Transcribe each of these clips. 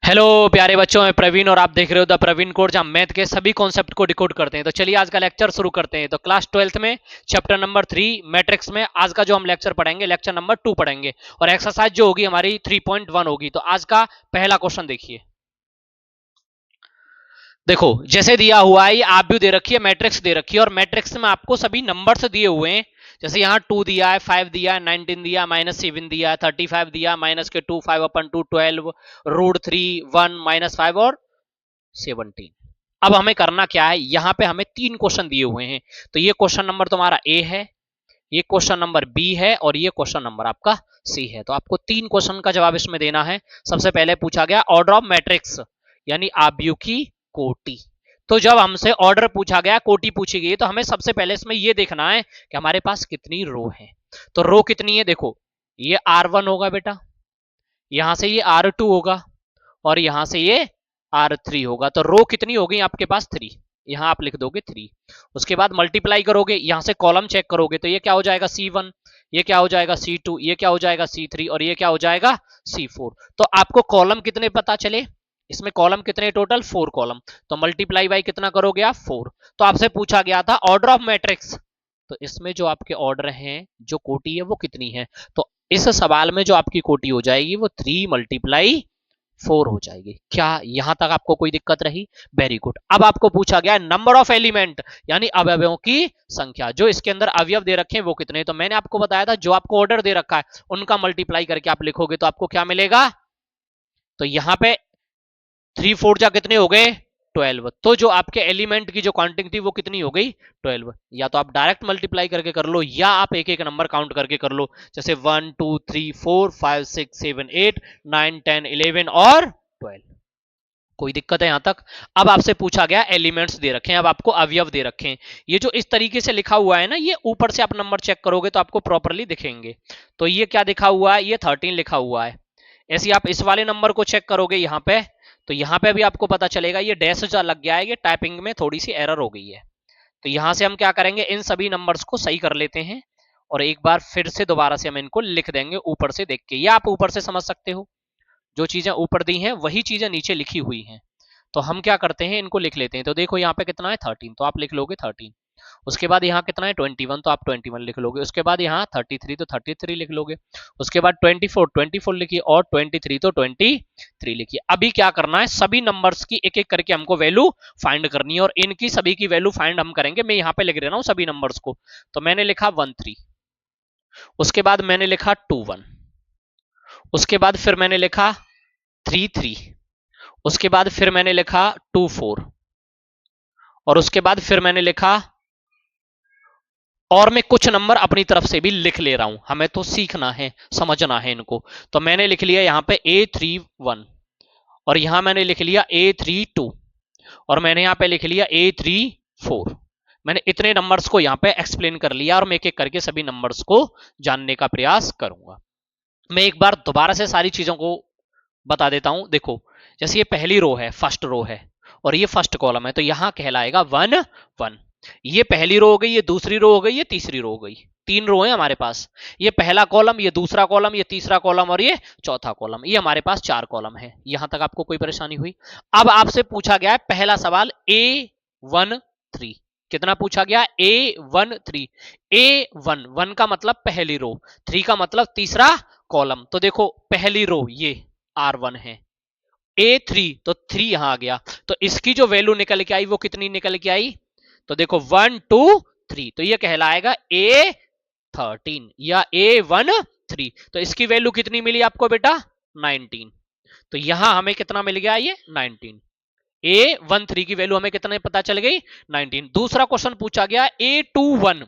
Hello प्यारे बच्चों, मैं प्रवीण और आप देख रहे हो द प्रवीण कोड, जहां मैथ के सभी कॉन्सेप्ट को डिकोड करते हैं। तो चलिए आज का लेक्चर शुरू करते हैं। तो क्लास 12th में चैप्टर नंबर 3 मैट्रिक्स में आज का जो हम लेक्चर पढ़ेंगे, लेक्चर नंबर 2 पढ़ेंगे और एक्सरसाइज जो होगी हमारी 3.1 होगी। तो आज का पहला क्वेश्चन देखिए। देखो जैसे दिया हुआ है, ये आप भी दे रखी है, मैट्रिक्स दे रखी है और मैट्रिक्स में आपको सभी नंबर्स दिए हुए हैं। जैसे यहाँ 2 दिया है, 5 दिया है, 19 दिया, -7 दिया है, 35 दिया, -2, 5/2, 12, √3, 1, -5 और 17। अब हमें करना क्या है, यहां पे हमें 3 क्वेश्चन दिए हुए हैं। तो ये क्वेश्चन नंबर तुम्हारा ए है, ये क्वेश्चन नंबर बी है और ये क्वेश्चन नंबर आपका सी है। तो आपको 3 क्वेश्चन का जवाब इसमें देना है। सबसे पहले पूछा गया ऑर्डर ऑफ मैट्रिक्स, यानी आव्यूह की कोटि। तो जब हमसे ऑर्डर पूछा गया, कोटि पूछी गई, तो हमें सबसे पहले इसमें यह देखना है कि हमारे पास कितनी रो है। तो रो कितनी है, देखो ये R1 होगा बेटा, यहां से ये R2 होगा और यहां से ये R3 होगा। तो रो कितनी हो गई आपके पास, 3। यहां आप लिख दोगे 3। उसके बाद मल्टीप्लाई करोगे, यहां से कॉलम चेक करोगे, तो ये क्या हो जाएगा C1, ये क्या हो जाएगा C2, ये क्या हो जाएगा C3 और ये क्या हो जाएगा C4। तो आपको कॉलम कितने पता चले, इसमें कॉलम कितने, टोटल 4 कॉलम। तो मल्टीप्लाई बाई कितना करोगे आप, 4। तो आपसे पूछा गया था ऑर्डर ऑफ मैट्रिक्स, तो इसमें जो आपके ऑर्डर हैं, जो कोटि है वो कितनी है। तो इस सवाल में जो आपकी कोटि हो जाएगी वो 3 × 4 हो जाएगी। क्या यहां तक आपको कोई दिक्कत रही? Very good. अब आपको पूछा गया नंबर ऑफ एलिमेंट, यानी अवयवों की संख्या। जो इसके अंदर अवयव दे रखे हैं वो कितने। तो मैंने आपको बताया था जो आपको ऑर्डर दे रखा है उनका मल्टीप्लाई करके आप लिखोगे तो आपको क्या मिलेगा। तो यहां पे 3 4 जा कितने हो गए, 12। तो जो आपके एलिमेंट की जो काउंटिंग थी वो कितनी हो गई, 12। या तो आप डायरेक्ट मल्टीप्लाई करके कर लो या आप एक एक नंबर काउंट करके कर लो। जैसे 1 2 3 4 5 6 7 8 9 10 11 और 12। कोई दिक्कत है यहां तक। अब आपसे पूछा गया एलिमेंट्स दे रखे हैं, अब आपको अवयव दे रखे हैं। ये जो इस तरीके से लिखा हुआ है ना, ये ऊपर से आप नंबर चेक करोगे तो आपको प्रॉपरली दिखेंगे। तो ये क्या लिखा हुआ है, ये 13 लिखा हुआ है। ऐसे आप इस वाले नंबर को चेक करोगे यहाँ पे, तो यहाँ पे भी आपको पता चलेगा ये डैश जा लग गया है, ये टाइपिंग में थोड़ी सी एरर हो गई है। तो यहां से हम क्या करेंगे, इन सभी नंबर्स को सही कर लेते हैं और एक बार फिर से दोबारा से हम इनको लिख देंगे ऊपर से देख के, या आप ऊपर से समझ सकते हो। जो चीजें ऊपर दी हैं वही चीजें नीचे लिखी हुई हैं। तो हम क्या करते हैं, इनको लिख लेते हैं। तो देखो यहाँ पे कितना है 13, तो आप लिख लोगे 13। उसके बाद यहाँ कितना है 21, तो आप 21 लिख लोगे। उसके बाद यहाँ 33, तो 33 लिख लोगे। उसके बाद 24 लिखिए और 23 तो 23 लिखिए। अभी क्या करना है, सभी नंबर्स की एक एक करके हमको वैल्यू फाइंड करनी है और इनकी सभी की वैल्यू फाइंड हम करेंगे। मैं यहाँ पे लिख रहा हूँ सभी नंबर्स को। तो मैंने लिखा 13, उसके बाद मैंने लिखा 21, उसके बाद फिर मैंने लिखा 33, उसके बाद फिर मैंने लिखा 24 और उसके बाद फिर मैंने लिखा, और मैं कुछ नंबर अपनी तरफ से भी लिख ले रहा हूं, हमें तो सीखना है, समझना है इनको। तो मैंने लिख लिया यहां पे A31 और यहां मैंने लिख लिया A32 और मैंने यहां पे लिख लिया A34। मैंने इतने नंबर्स को यहां पे एक्सप्लेन कर लिया और मैं एक एक करके सभी नंबर्स को जानने का प्रयास करूंगा। मैं एक बार दोबारा से सारी चीजों को बता देता हूं। देखो जैसे ये पहली रो है, फर्स्ट रो है और ये फर्स्ट कॉलम है, तो यहां कहलाएगा 1 1। ये पहली रो हो गई, ये दूसरी रो हो गई, ये तीसरी रो हो गई। 3 रो है हमारे पास। ये पहला कॉलम, ये दूसरा कॉलम, ये तीसरा कॉलम और ये चौथा कॉलम। ये हमारे पास 4 कॉलम है। यहां तक आपको कोई परेशानी हुई? अब आपसे पूछा गया है पहला सवाल A13। कितना पूछा गया, A13। A1 का मतलब पहली रो, 3 का मतलब तीसरा कॉलम। तो देखो पहली रो ये R1 है, A3 तो 3 यहां आ गया। तो इसकी जो वैल्यू निकल के आई वो कितनी निकल के आई, तो देखो 1 2 3, तो ये कहलाएगा A13 या A13। तो इसकी वैल्यू कितनी मिली आपको बेटा, 19। तो यहां हमें कितना मिल गया, ये 19। A13 की वैल्यू हमें कितने पता चल गई, 19। दूसरा क्वेश्चन पूछा गया A21।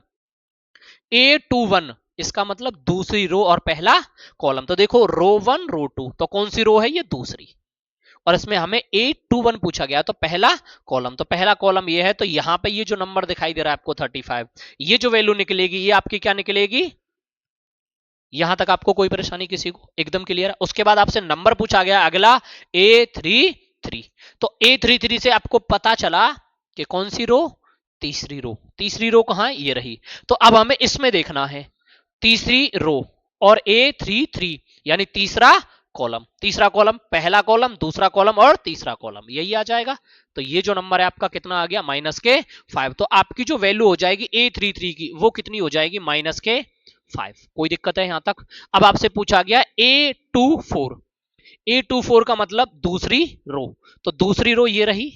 A21 इसका मतलब दूसरी रो और पहला कॉलम। तो देखो रो 1 रो 2, तो कौन सी रो है, ये दूसरी। और इसमें हमें A21 पूछा गया, तो पहला कॉलम। तो पहला कॉलम ये है, तो यहां पे ये जो नंबर दिखाई दे रहा है आपको 35, ये जो वैल्यू निकलेगी ये आपकी क्या निकलेगी। यहां तक आपको कोई परेशानी किसी को, एकदम क्लियर है? उसके बाद आपसे नंबर पूछा गया अगला A33। तो A33 से आपको पता चला कि कौन सी रो, तीसरी रो। तीसरी रो कहां है, ये रही। तो अब हमें इसमें देखना है तीसरी रो और A33 यानी तीसरा कॉलम, तीसरा कॉलम, पहला कॉलम, दूसरा कॉलम और तीसरा कॉलम, यही आ जाएगा। तो ये जो नंबर है आपका कितना आ गया, -5। तो आपकी जो वैल्यू हो जाएगी A33 की वो कितनी हो जाएगी, -5। कोई दिक्कत है यहां तक? अब आपसे पूछा गया A24, A24 का मतलब दूसरी रो, तो दूसरी रो ये रही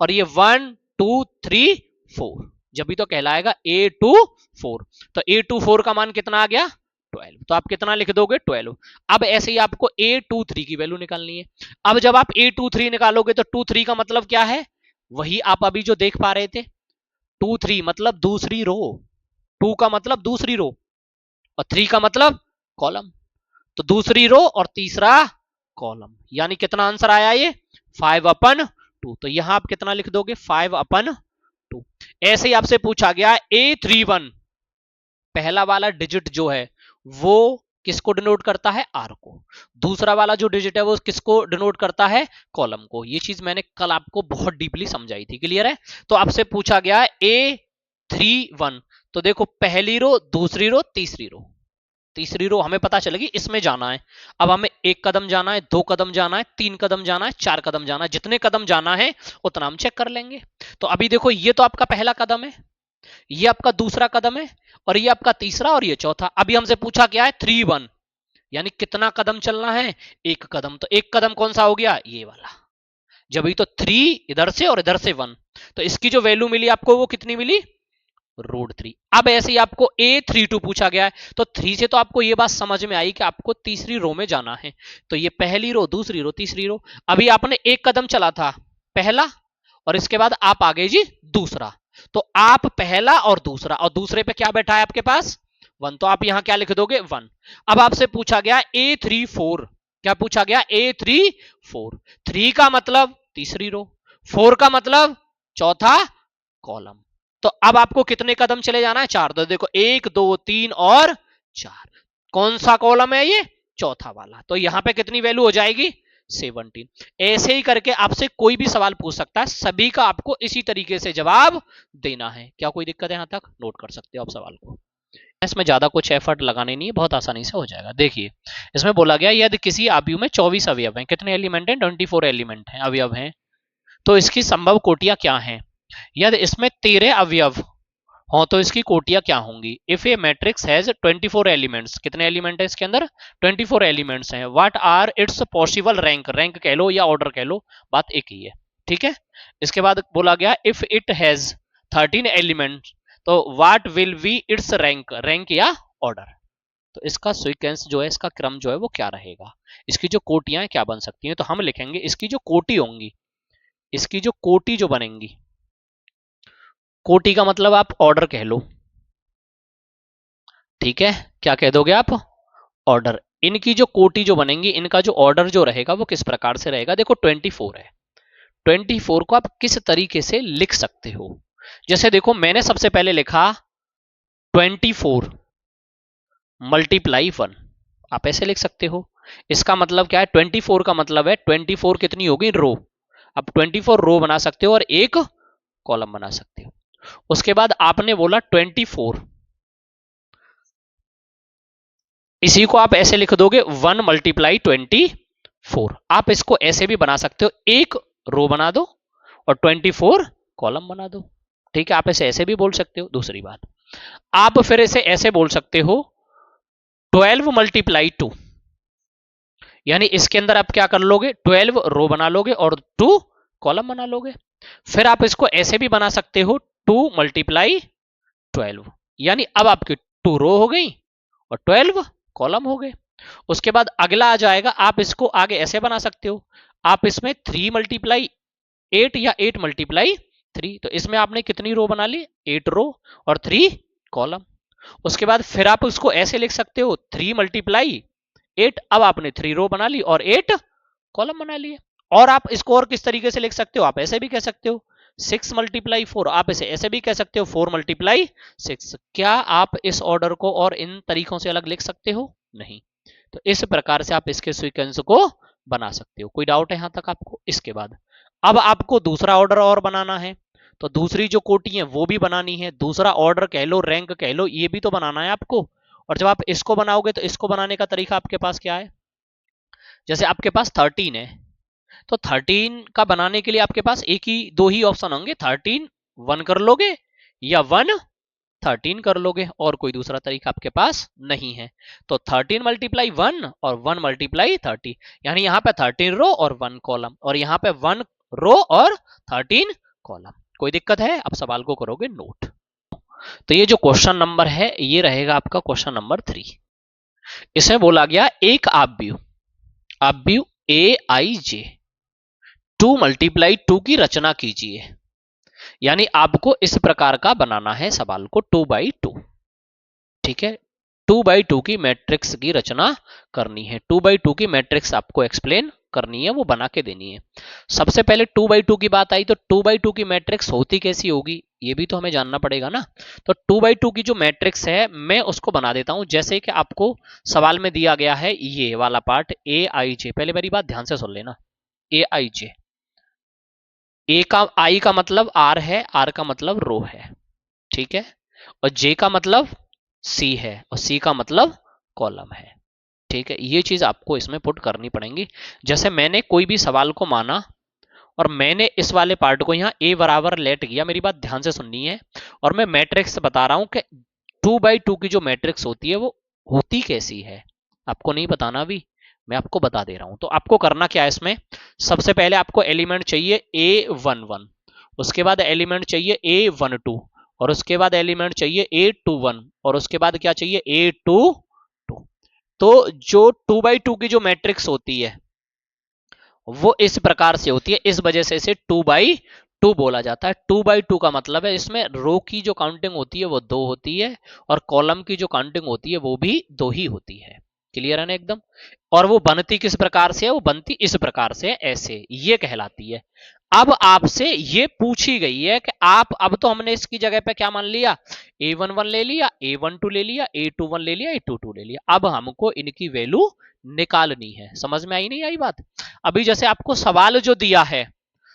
और ये 1 2 3 4, जब भी तो कहलाएगा A24। तो A24 का मान कितना आ गया, 12। तो आप कितना लिख दोगे, 12। अब ऐसे ही आपको A23 की वैल्यू निकालनी है। अब जब आप A23 निकालोगे तो 23 का मतलब क्या है, वही आप अभी जो देख पा रहे थे, 23 मतलब दूसरी रो, 2 का मतलब दूसरी रो और 3 का मतलब कॉलम। तो दूसरी रो और तीसरा कॉलम, यानी कितना आंसर आया ये, 5/2। तो यहां आप कितना लिख दोगे, 5/2। ऐसे ही आपसे पूछा गया A31, पहला वाला डिजिट जो है वो किसको डिनोट करता है, आर को, दूसरा वाला जो डिजिट है वो किसको डिनोट करता है, कॉलम को। ये चीज मैंने कल आपको बहुत डीपली समझाई थी, क्लियर है? तो आपसे पूछा गया A31, तो देखो पहली रो, दूसरी रो, तीसरी रो, तीसरी रो हमें पता चलेगी, इसमें जाना है। अब हमें 1 कदम जाना है, 2 कदम जाना है, 3 कदम जाना है, 4 कदम जाना है, जितने कदम जाना है उतना हम चेक कर लेंगे। तो अभी देखो ये तो आपका पहला कदम है, ये आपका दूसरा कदम है और ये आपका तीसरा और ये चौथा। अभी हमसे पूछा क्या है, 3-1, यानी कितना कदम चलना है, 1 कदम। तो 1 कदम कौन सा हो गया, ये वाला। जब ये तो 3 इधर से और इधर से 1, तो इसकी जो वैल्यू मिली आपको वो कितनी मिली, √3। अब ऐसे ही आपको A32 पूछा गया है, तो 3 से तो आपको ये बात समझ में आई कि आपको तीसरी रो में जाना है। तो ये पहली रो, दूसरी रो, तीसरी रो। अभी आपने 1 कदम चला था पहला और इसके बाद आप आ गए जी दूसरा, तो आप पहला और दूसरे पे क्या बैठा है आपके पास, 1, तो आप यहां क्या लिख दोगे, 1। अब आपसे पूछा गया A34, क्या पूछा गया, A34, 3 का मतलब तीसरी रो, 4 का मतलब चौथा कॉलम। तो अब आपको कितने कदम चले जाना है, 4। तो देखो 1 2 3 और 4, कौन सा कॉलम है ये, चौथा वाला। तो यहां पे कितनी वैल्यू हो जाएगी, 17। ऐसे ही करके आपसे कोई भी सवाल पूछ सकता है, सभी का आपको इसी तरीके से जवाब देना है। क्या कोई दिक्कत है, यहां तक नोट कर सकते हो आप सवाल को। इसमें ज्यादा कुछ एफर्ट लगाने नहीं है, बहुत आसानी से हो जाएगा। देखिए इसमें बोला गया यदि किसी आयु में 24 अवयव हैं, कितने एलिमेंट हैं, 24 एलिमेंट हैं, अवयव हैं, तो इसकी संभव कोटियां क्या हैं। यदि इसमें 13 अवयव हो तो इसकी कोटियां क्या होंगी। If a matrix has 24 elements, कितने एलिमेंट है इसके अंदर, 24 एलिमेंट्स हैं। What are its possible rank, rank कह लो या ऑर्डर कह लो, बात एक ही है, ठीक है। इसके बाद बोला गया इफ इट हैज 13 एलिमेंट्स, तो what will be it's rank, rank या ऑर्डर। तो इसका सीक्वेंस जो है, इसका क्रम जो है वो क्या रहेगा, इसकी जो कोटियां क्या बन सकती हैं। तो हम लिखेंगे इसकी जो कोटि होंगी, इसकी जो कोटि जो बनेंगी, कोटि का मतलब आप ऑर्डर कह लो, ठीक है, क्या कह दोगे आप, ऑर्डर। इनकी जो कोटि जो बनेंगी, इनका जो ऑर्डर जो रहेगा वो किस प्रकार से रहेगा। देखो 24 है, 24 को आप किस तरीके से लिख सकते हो। जैसे देखो मैंने सबसे पहले लिखा 24 × 1, आप ऐसे लिख सकते हो। इसका मतलब क्या है, 24 का मतलब है 24 कितनी होगी, रो। अब 24 रो बना सकते हो और एक कॉलम बना सकते हो। उसके बाद आपने बोला 24, इसी को आप ऐसे लिख दोगे 1 × 24। आप इसको ऐसे भी बना सकते हो, एक रो बना दो और 24 कॉलम बना दो, ठीक है। आप इसे ऐसे भी बोल सकते हो। दूसरी बात, आप फिर इसे ऐसे बोल सकते हो 12 × 2, यानी इसके अंदर आप क्या कर लोगे, 12 रो बना लोगे और 2 कॉलम बना लोगे। फिर आप इसको ऐसे भी बना सकते हो 2 × 12, यानी अब आपकी 2 रो हो गई और 12 कॉलम हो गए। उसके बाद अगला आ जाएगा, आप इसको आगे ऐसे बना सकते हो, आप इसमें 3 × 8 या 8 × 3, तो इसमें आपने कितनी रो बना ली, 8 रो और 3 कॉलम। उसके बाद फिर आप उसको ऐसे लिख सकते हो 3 × 8, अब आपने 3 रो बना ली और 8 कॉलम बना लिए। और आप इसको और किस तरीके से लिख सकते हो, आप ऐसे भी कह सकते हो 6 × 4, आप इसे ऐसे भी कह सकते हो 4 × 6। क्या आप इस ऑर्डर को और इन तरीकों से अलग लिख सकते हो, नहीं। तो इस प्रकार से आप इसके सीक्वेंस को बना सकते हो। कोई डाउट है यहां तक आपको। इसके बाद अब आपको दूसरा ऑर्डर और बनाना है, तो दूसरी जो कोटि है वो भी बनानी है, दूसरा ऑर्डर कह लो, रैंक कह लो, ये भी तो बनाना है आपको। और जब आप इसको बनाओगे तो इसको बनाने का तरीका आपके पास क्या है, जैसे आपके पास 13 है, तो 13 का बनाने के लिए आपके पास एक ही दो ही ऑप्शन होंगे, 13 1 कर लोगे या 1 13 कर लोगे, और कोई दूसरा तरीका आपके पास नहीं है। तो 13 मल्टीप्लाई 1 और 1 मल्टीप्लाई 30, यानी यहाँ पे 13 रो और 1 कॉलम, और यहाँ पे 1 रो और 13 कॉलम। कोई दिक्कत है? अब सवाल को करोगे नोट। तो ये जो क्वेश्चन नंबर है ये रहेगा आपका क्वेश्चन नंबर 3। इसमें बोला गया एक आव्यूह ए आई जे 2 मल्टीप्लाई 2 की रचना कीजिए, यानी आपको इस प्रकार का बनाना है सवाल को 2/2। ठीक है, 2/2 की मैट्रिक्स की रचना करनी है, 2/2 की मैट्रिक्स आपको एक्सप्लेन करनी है, वो बना के देनी है। सबसे पहले 2/2 की बात आई तो 2/2 की मैट्रिक्स होती कैसी होगी ये भी तो हमें जानना पड़ेगा ना। तो 2/2 की जो मैट्रिक्स है मैं उसको बना देता हूं, जैसे कि आपको सवाल में दिया गया है ये वाला पार्ट ए आई जे। पहले मेरी बात ध्यान से सुन लेना, ए आई जे, ए का आई का मतलब आर है, आर का मतलब रो है, ठीक है, और जे का मतलब सी है और सी का मतलब कॉलम है। ठीक है, ये चीज आपको इसमें पुट करनी पड़ेगी। जैसे मैंने कोई भी सवाल को माना और मैंने इस वाले पार्ट को यहाँ ए बराबर लेट किया, मेरी बात ध्यान से सुननी है, और मैं मैट्रिक्स बता रहा हूं कि 2/2 की जो मैट्रिक्स होती है वो होती कैसी है, आपको नहीं बताना भी, मैं आपको बता दे रहा हूं। तो आपको करना क्या है इसमें, सबसे पहले आपको एलिमेंट चाहिए A11, उसके बाद एलिमेंट चाहिए A12, और उसके बाद एलिमेंट चाहिए A21, और उसके बाद क्या चाहिए A22। तो जो 2/2 की जो मैट्रिक्स होती है वो इस प्रकार से होती है, इस वजह से इसे 2/2 बोला जाता है। 2/2 का मतलब है इसमें रो की जो काउंटिंग होती है वो 2 होती है, और कॉलम की जो काउंटिंग होती है वो भी 2 ही होती है। क्लियर है ना एकदम? और वो बनती किस प्रकार से है, वो बनती इस प्रकार से, ऐसे, ये कहलाती है। अब आपसे ये पूछी गई है कि आप, अब तो हमने इसकी जगह पे क्या मान लिया, A11 ले लिया, A12 ले लिया, A21 ले लिया, A22 ले लिया, अब हमको इनकी वैल्यू निकालनी है। समझ में आई नहीं आई बात? अभी जैसे आपको सवाल जो दिया है,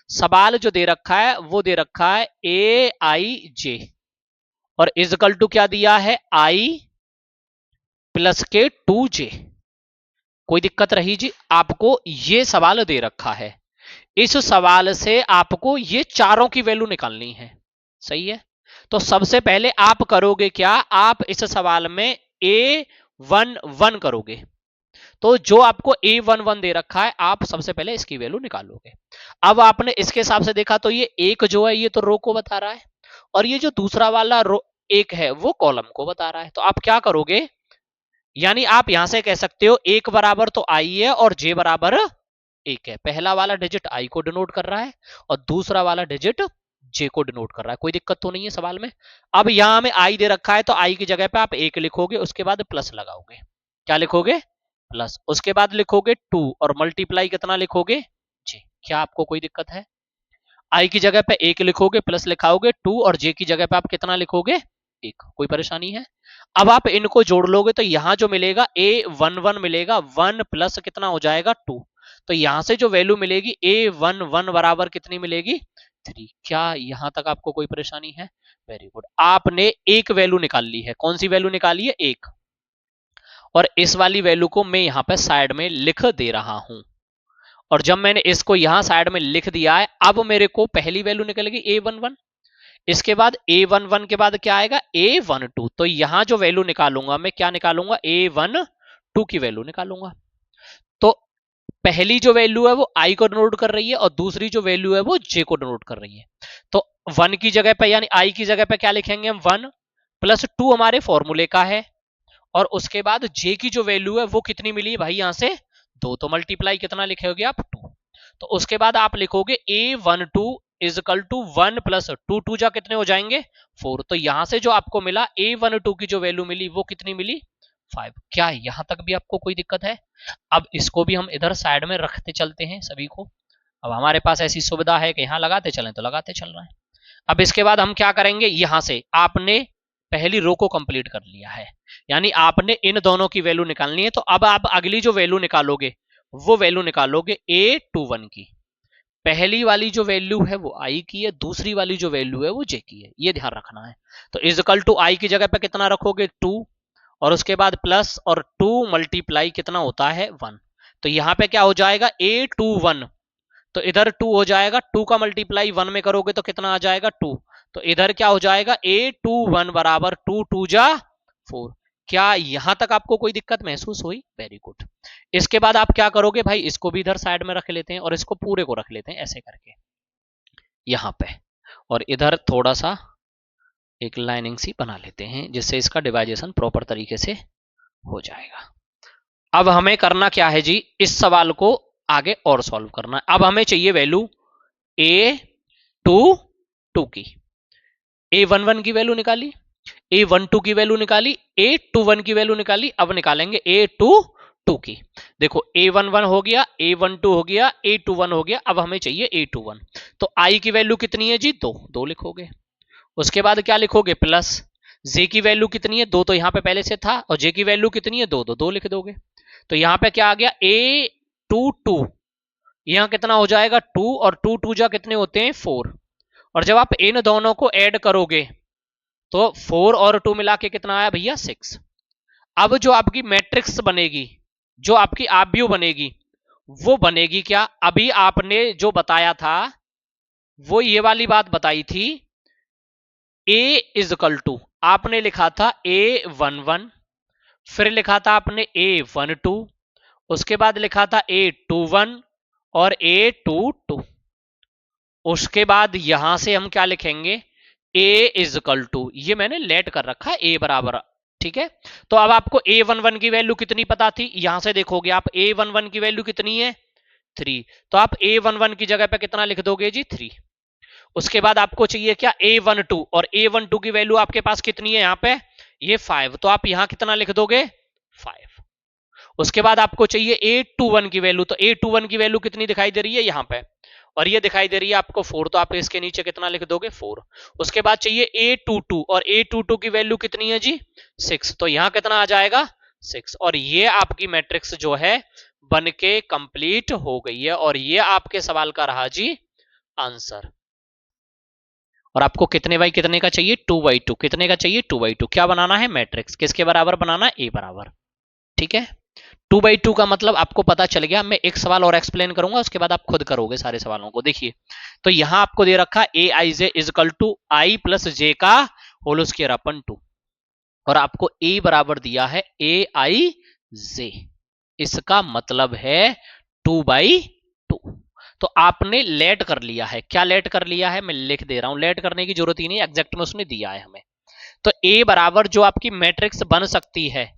सवाल जो दे रखा है वो दे रखा है ए आई जे, और इजकल टू क्या दिया है, आई प्लस के 2j। कोई दिक्कत रही जी? आपको ये सवाल दे रखा है, इस सवाल से आपको ये चारों की वैल्यू निकालनी है। सही है, तो सबसे पहले आप करोगे क्या, आप इस सवाल में A11 करोगे, तो जो आपको A11 दे रखा है आप सबसे पहले इसकी वैल्यू निकालोगे। अब आपने इसके हिसाब से देखा तो ये एक जो है ये तो रो को बता रहा है, और ये जो दूसरा वाला रो एक है वो कॉलम को बता रहा है। तो आप क्या करोगे, यानी आप यहां से कह सकते हो एक बराबर तो आई है और जे बराबर एक है, पहला वाला डिजिट आई को डिनोट कर रहा है और दूसरा वाला डिजिट जे को डिनोट कर रहा है। कोई दिक्कत तो नहीं है सवाल में? अब यहां में आई दे रखा है तो आई की जगह पे आप एक लिखोगे, उसके बाद प्लस लगाओगे, क्या लिखोगे, प्लस, उसके बाद लिखोगे 2 और मल्टीप्लाई कितना लिखोगे, जे। क्या आपको कोई दिक्कत है? आई की जगह पे एक लिखोगे, प्लस लिखाओगे 2, और जे की जगह पे आप कितना लिखोगे, एक। कोई परेशानी है? अब आप इनको जोड़ लोगे तो यहां जो मिलेगा A11 मिलेगा, 1 प्लस कितना हो जाएगा 2, तो यहां से जो वैल्यू मिलेगी A11 बराबर कितनी मिलेगी, 3। क्या यहां तक आपको कोई परेशानी है? वेरी गुड, आपने एक वैल्यू निकाल ली है। कौन सी वैल्यू निकाली है, एक, और इस वाली वैल्यू को मैं यहां पर साइड में लिख दे रहा हूं, और जब मैंने इसको यहां साइड में लिख दिया है, अब मेरे को पहली वैल्यू निकलेगी A11, इसके बाद A11 के बाद क्या आएगा, A12। तो यहां जो वैल्यू निकालूंगा मैं, क्या निकालूंगा, A12 की वैल्यू निकालूंगा। तो पहली जो वैल्यू है वो I को डिनोट कर रही है और दूसरी जो वैल्यू है वो J को डिनोट कर रही है। तो 1 की जगह पे यानी I की जगह पे क्या लिखेंगे हम, 1 प्लस 2 हमारे फॉर्मूले का है, और उसके बाद J की जो वैल्यू है वो कितनी मिली भाई, यहां से 2, तो मल्टीप्लाई कितना लिखोगे आप, 2। तो उसके बाद आप लिखोगे A12 इजकल टू 1 प्लस 2, 2 जा कितने हो जाएंगे, 4। तो यहां से जो आपको मिला A12 की जो वैल्यू मिली वो कितनी मिली, 5। क्या यहां तक भी आपको कोई दिक्कत है? अब इसको भी हम इधर साइड में रखते चलते हैं सभी को। अब हमारे पास ऐसी सुविधा है कि यहां लगाते चलें तो लगाते चल रहे हैं। अब इसके बाद हम क्या करेंगे, यहां से आपने पहली रो को कंप्लीट कर लिया है, यानी आपने इन दोनों की वैल्यू निकालनी है। तो अब आप अगली जो वैल्यू निकालोगे वो वैल्यू निकालोगे A21 की। पहली वाली जो वैल्यू है वो आई की है, दूसरी वाली जो वैल्यू है वो जे की है, ये ध्यान रखना है। तो इजकल टू आई की जगह पे कितना रखोगे, 2, और उसके बाद प्लस, और 2 मल्टीप्लाई कितना होता है, 1। तो यहां पे क्या हो जाएगा A21, तो इधर 2 हो जाएगा, 2 का मल्टीप्लाई 1 में करोगे तो कितना आ जाएगा 2, तो इधर क्या हो जाएगा A21 बराबर 2 2 जा 4। क्या यहां तक आपको कोई दिक्कत महसूस हुई? Very good. इसके बाद आप क्या करोगे भाई, इसको भी इधर साइड में रख लेते हैं और इसको पूरे को रख लेते हैं ऐसे करके यहां पे, और इधर थोड़ा सा एक लाइनिंग सी बना लेते हैं जिससे इसका डिवाइजेशन प्रॉपर तरीके से हो जाएगा। अब हमें करना क्या है जी, इस सवाल को आगे और सॉल्व करना है। अब हमें चाहिए वैल्यू A22 की, A11 की वैल्यू निकाली, A12 की वैल्यू निकाली, A21 की वैल्यू निकाली, अब निकालेंगे A22 की। देखो A11 हो गया, A12 हो गया, A21 हो गया, अब हमें चाहिए A21। तो I की वैल्यू कितनी है जी 2, 2 लिखोगे। उसके बाद क्या लिखोगे प्लस J की वैल्यू कितनी है 2, तो यहां पे पहले से था, और J की वैल्यू कितनी है 2, 2 2 लिख दोगे। तो यहां पे क्या आ गया A22, यहां कितना हो जाएगा 2, और 2 2 जा कितने होते हैं 4, और जब आप इन दोनों को ऐड करोगे तो 4 और 2 मिला के कितना आया भैया 6। अब जो आपकी मैट्रिक्स बनेगी, जो आपकी आव्यूह बनेगी, वो बनेगी क्या, अभी आपने जो बताया था वो ये वाली बात बताई थी, A इजकल टू आपने लिखा था A11, फिर लिखा था आपने A12, उसके बाद लिखा था A21 और A22। उसके बाद यहां से हम क्या लिखेंगे A इजकल टू, ये मैंने लेट कर रखा है A बराबर, ठीक है। तो अब आपको A11 की वैल्यू कितनी पता थी, यहां से देखोगे आप A11 की वैल्यू कितनी है 3, तो आप A11 की जगह पे कितना लिख दोगे जी 3। उसके बाद आपको चाहिए क्या A12, और A12 की वैल्यू आपके पास कितनी है यहाँ पे ये 5, तो आप यहां कितना लिख दोगे 5। उसके बाद आपको चाहिए A21 की वैल्यू, तो A21 की वैल्यू कितनी दिखाई दे रही है यहाँ पे, और ये दिखाई दे रही है आपको 4, तो आप इसके नीचे कितना लिख दोगे 4। उसके बाद चाहिए A22, और A22 की वैल्यू कितनी है जी 6, तो यहां कितना आ जाएगा 6, और ये आपकी मैट्रिक्स जो है बन के कंप्लीट हो गई है, और ये आपके सवाल का रहा जी आंसर। और आपको कितने बाई कितने का चाहिए 2/2, कितने का चाहिए 2/2, क्या बनाना है मैट्रिक्स, किसके बराबर बनाना है A बराबर, ठीक है। 2/2 का मतलब आपको पता चल गया। मैं एक सवाल और एक्सप्लेन करूंगा, उसके बाद आप खुद करोगे सारे सवालों को। देखिए, तो यहां आपको दे रखा ए आई जे इजकल टू आई प्लस जे का होल स्क्वायर अपन 2, और आपको ए बराबर दिया है ए आई जे, इसका मतलब है 2/2। तो आपने लेट कर लिया है, क्या लेट कर लिया है मैं लिख दे रहा हूं, लेट करने की जरूरत ही नहीं, एग्जैक्ट में उसने दिया है हमें। तो ए बराबर जो आपकी मैट्रिक्स बन सकती है,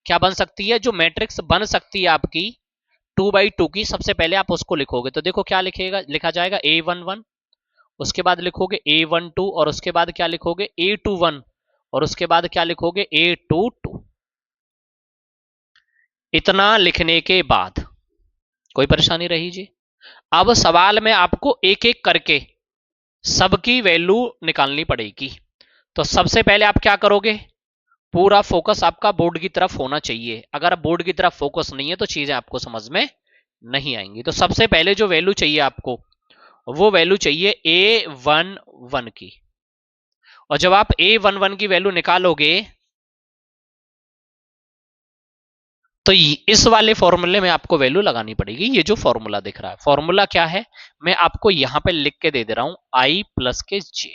क्या बन सकती है, जो मैट्रिक्स बन सकती है आपकी 2/2 की, सबसे पहले आप उसको लिखोगे, तो देखो क्या लिखेगा, लिखा जाएगा A11, उसके बाद लिखोगे A12, और उसके बाद क्या लिखोगे A21, और उसके बाद क्या लिखोगे A22। इतना लिखने के बाद कोई परेशानी रही जी? अब सवाल में आपको एक एक करके सबकी वैल्यू निकालनी पड़ेगी। तो सबसे पहले आप क्या करोगे, पूरा फोकस आपका बोर्ड की तरफ होना चाहिए। अगर बोर्ड की तरफ फोकस नहीं है तो चीजें आपको समझ में नहीं आएंगी। तो सबसे पहले जो वैल्यू चाहिए आपको, वो वैल्यू चाहिए A11 की, और जब आप A11 की वैल्यू निकालोगे तो इस वाले फॉर्मूले में आपको वैल्यू लगानी पड़ेगी। ये जो फॉर्मूला दिख रहा है, फॉर्मूला क्या है मैं आपको यहां पे लिख के दे दे रहा हूं, I प्लस के J,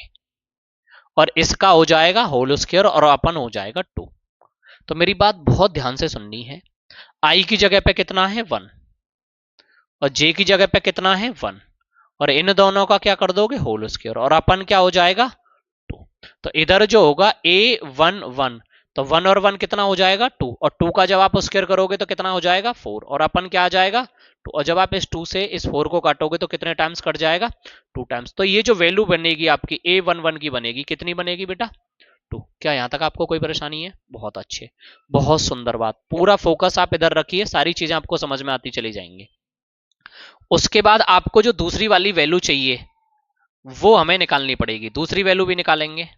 और इसका हो जाएगा होल स्क्वायर, और अपन हो जाएगा 2। तो मेरी बात बहुत ध्यान से सुननी है, I की जगह पे कितना है 1, और J की जगह पे कितना है 1, और इन दोनों का क्या कर दोगे होल स्क्वायर, और अपन क्या हो जाएगा 2। तो इधर जो होगा A11, तो 1 और 1 कितना हो जाएगा 2, और 2 का जब आप स्क्वायर करोगे तो कितना हो जाएगा 4, और अपन क्या आ जाएगा 2, और जब आप इस 2 से इस 4 को काटोगे तो कितने टाइम्स कट जाएगा 2 टाइम्स। तो ये जो वैल्यू बनेगी आपकी A11 की बनेगी, कितनी बनेगी बेटा 2। क्या यहां तक आपको कोई परेशानी है? बहुत अच्छे, बहुत सुंदर बात। पूरा फोकस आप इधर रखिए, सारी चीजें आपको समझ में आती चली जाएंगी। उसके बाद आपको जो दूसरी वाली वैल्यू चाहिए वो हमें निकालनी पड़ेगी, दूसरी वैल्यू भी निकालेंगे।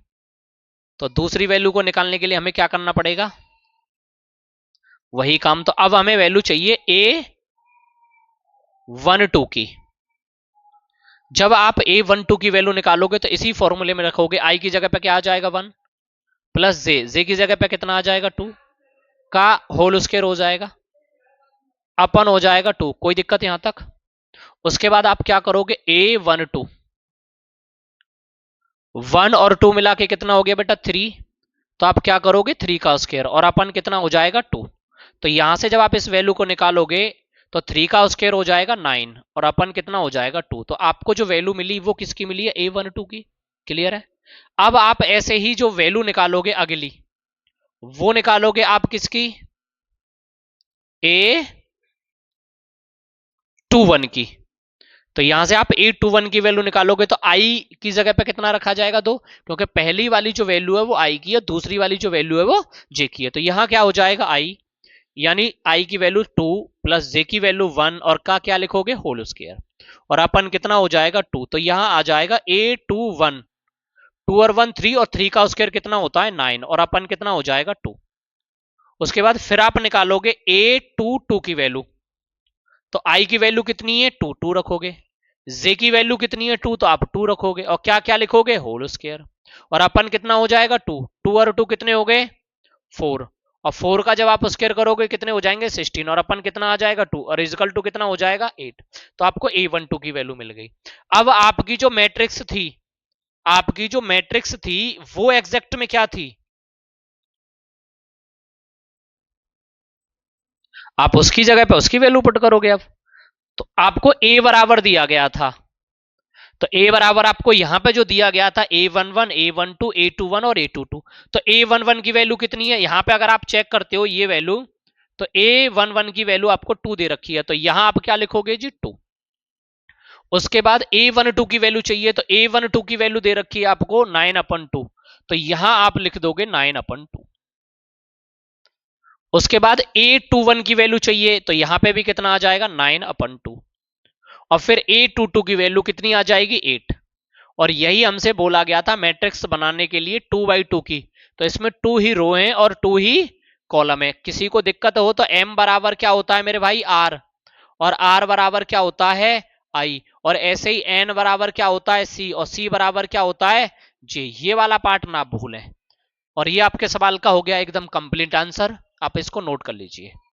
तो दूसरी वैल्यू को निकालने के लिए हमें क्या करना पड़ेगा, वही काम। तो अब हमें वैल्यू चाहिए A12 की। जब आप A12 की वैल्यू निकालोगे तो इसी फॉर्मूले में रखोगे, I की जगह पे क्या आ जाएगा 1, प्लस J, J की जगह पे कितना आ जाएगा 2 का होल स्क्वायर हो जाएगा। अपन हो जाएगा 2, कोई दिक्कत यहां तक। उसके बाद आप क्या करोगे, A12, 1 और 2 मिला के कितना हो गया बेटा 3, तो आप क्या करोगे 3 का स्क्वायर, और अपन कितना हो जाएगा 2। तो यहां से जब आप इस वैल्यू को निकालोगे तो 3 का स्क्वायर हो जाएगा 9, और अपन कितना हो जाएगा 2। तो आपको जो वैल्यू मिली वो किसकी मिली है, A12 की। क्लियर है। अब आप ऐसे ही जो वैल्यू निकालोगे अगली, वो निकालोगे आप किसकी, A21 की। तो यहां से आप 821 की वैल्यू निकालोगे तो आई की जगह पे कितना रखा जाएगा 2, क्योंकि पहली वाली जो वैल्यू है वो आई की है, दूसरी वाली जो वैल्यू है वो जे की है। तो यहां क्या हो जाएगा आई, यानी आई की वैल्यू 2 प्लस जे की वैल्यू 1, और का क्या लिखोगे होल स्क्वायर, और अपन कितना हो जाएगा 2। तो यहां आ जाएगा A21, 2 और 1 3, और 3 का स्क्वायर कितना होता है 9, और अपन कितना हो जाएगा 2। उसके बाद फिर आप निकालोगे A22 की वैल्यू, तो आई की वैल्यू कितनी है 2, 2 रखोगे। जे की वैल्यू कितनी है 2, तो आप 2 रखोगे, और क्या क्या लिखोगे होल स्क्वायर, और अपन कितना हो जाएगा 2, 2 और 2 कितने हो गए 4, और 4 का जब आप स्क्वायर करोगे कितने हो जाएंगे 16, और अपन कितना आ जाएगा 2, और इजकल टू कितना हो जाएगा 8। तो आपको A12 की वैल्यू मिल गई। अब आपकी जो मैट्रिक्स थी, आपकी जो मैट्रिक्स थी वो एग्जैक्ट में क्या थी, आप उसकी जगह पे उसकी वैल्यू पुट करोगे। अब तो आपको A बराबर दिया गया था, तो ए बराबर आपको यहां पे जो दिया गया था A11, A12, A21 और A22। तो A11 की वैल्यू कितनी है, यहां पे अगर आप चेक करते हो ये वैल्यू, तो A11 की वैल्यू आपको 2 दे रखी है, तो यहां आप क्या लिखोगे जी 2। उसके बाद A12 की वैल्यू चाहिए, तो A12 की वैल्यू दे रखी है आपको 9/2, तो यहां आप लिख दोगे 9/2। उसके बाद A21 की वैल्यू चाहिए, तो यहां पे भी कितना आ जाएगा 9/2, और फिर A22 की वैल्यू कितनी आ जाएगी 8। और यही हमसे बोला गया था मैट्रिक्स बनाने के लिए 2/2 की, तो इसमें 2 ही रो हैं और 2 ही कॉलम है। किसी को दिक्कत हो तो m बराबर क्या होता है मेरे भाई r, और r बराबर क्या होता है i, और ऐसे ही n बराबर क्या होता है c, और c बराबर क्या होता है j। ये वाला पार्ट ना भूलें। और ये आपके सवाल का हो गया एकदम कंप्लीट आंसर, आप इसको नोट कर लीजिए।